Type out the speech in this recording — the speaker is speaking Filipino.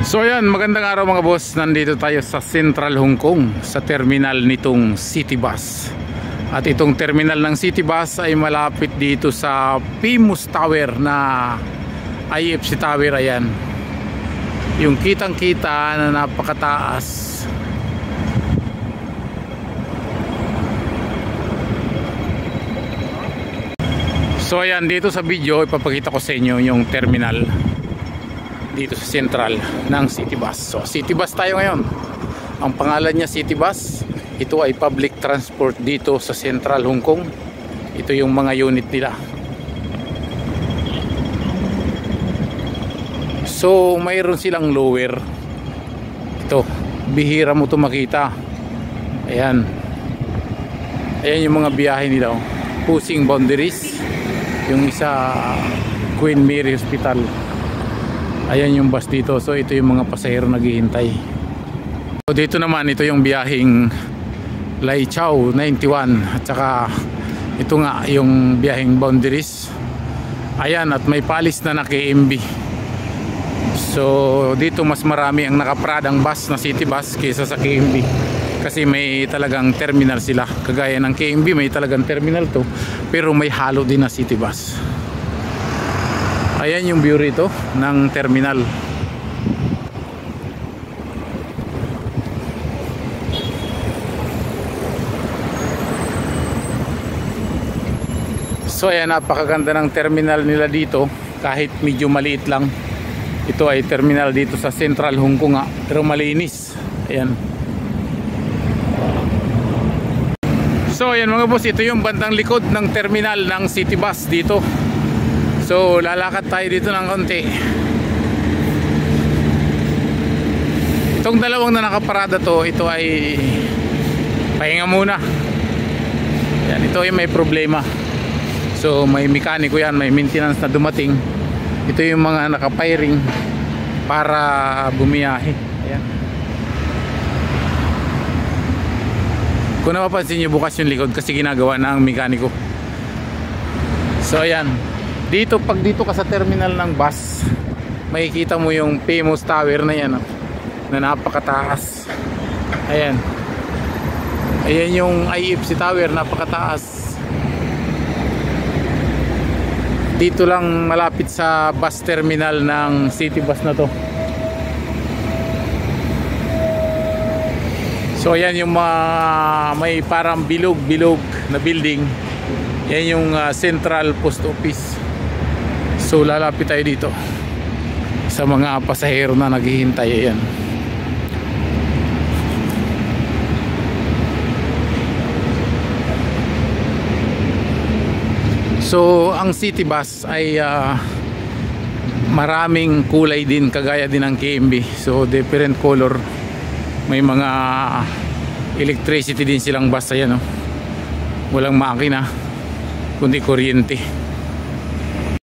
So ayan, magandang araw mga boss. Nandito tayo sa Central Hong Kong, sa terminal nitong City Bus. At itong terminal ng City Bus ay malapit dito sa famous tower na IFC Tower. Ayan, yung kitang kita na napakataas. So ayan, dito sa video ipapakita ko sa inyo yung terminal dito sa Central ng City Bus. So City Bus tayo ngayon. Ang pangalan niya City Bus. Ito ay public transport dito sa Central Hong Kong. Ito yung mga unit nila. So mayroon silang lower. Ito, bihira mo ito makita. Ayan. Ayan yung mga biyahe nila. Pushing boundaries. Yung isa Queen Mary Hospital. Ayan yung bus dito. So ito yung mga pasahero naghihintay. So dito naman, ito yung biyaheng Lai Chau 91. At saka ito nga yung biyaheng boundaries. Ayan, at may palis na KMB. So dito mas marami ang nakaparadang bus na City Bus kaysa sa KMB. Kasi may talagang terminal sila. Kagaya ng KMB, may talagang terminal to. Pero may halo din na City Bus. Ayan yung view rito ng terminal. So ayan, napakaganda ng terminal nila dito. Kahit medyo maliit lang. Ito ay terminal dito sa Central Hong Kong, pero malinis. Ayan. So ayan mga boss, ito yung bandang likod ng terminal ng City Bus dito. So lalakad tayo dito ng konti. Itong dalawang na nakaparada to, ito ay pahinga muna. Yan, ito ay may problema. So may mekaniko yan, may maintenance na dumating. Ito yung mga nakapiring para bumiyahe. Ayan. Kung napapansin nyo, bukas yung likod kasi ginagawa ng mekaniko. So ayan, dito, pag dito ka sa terminal ng bus, makikita mo yung famous tower na yan, na napakataas. Ayan. Ayan yung IFC Tower, napakataas. Dito lang malapit sa bus terminal ng City Bus na to. So ayan yung may parang bilog-bilog na building. Yan yung Central Post Office. So lalapit tayo dito sa mga pasahero na naghihintay. Ayan. So ang City Bus ay maraming kulay din, kagaya din ng KMB. So different color. May mga electricity din silang bus. Ayan, walang makina kundi kuryente.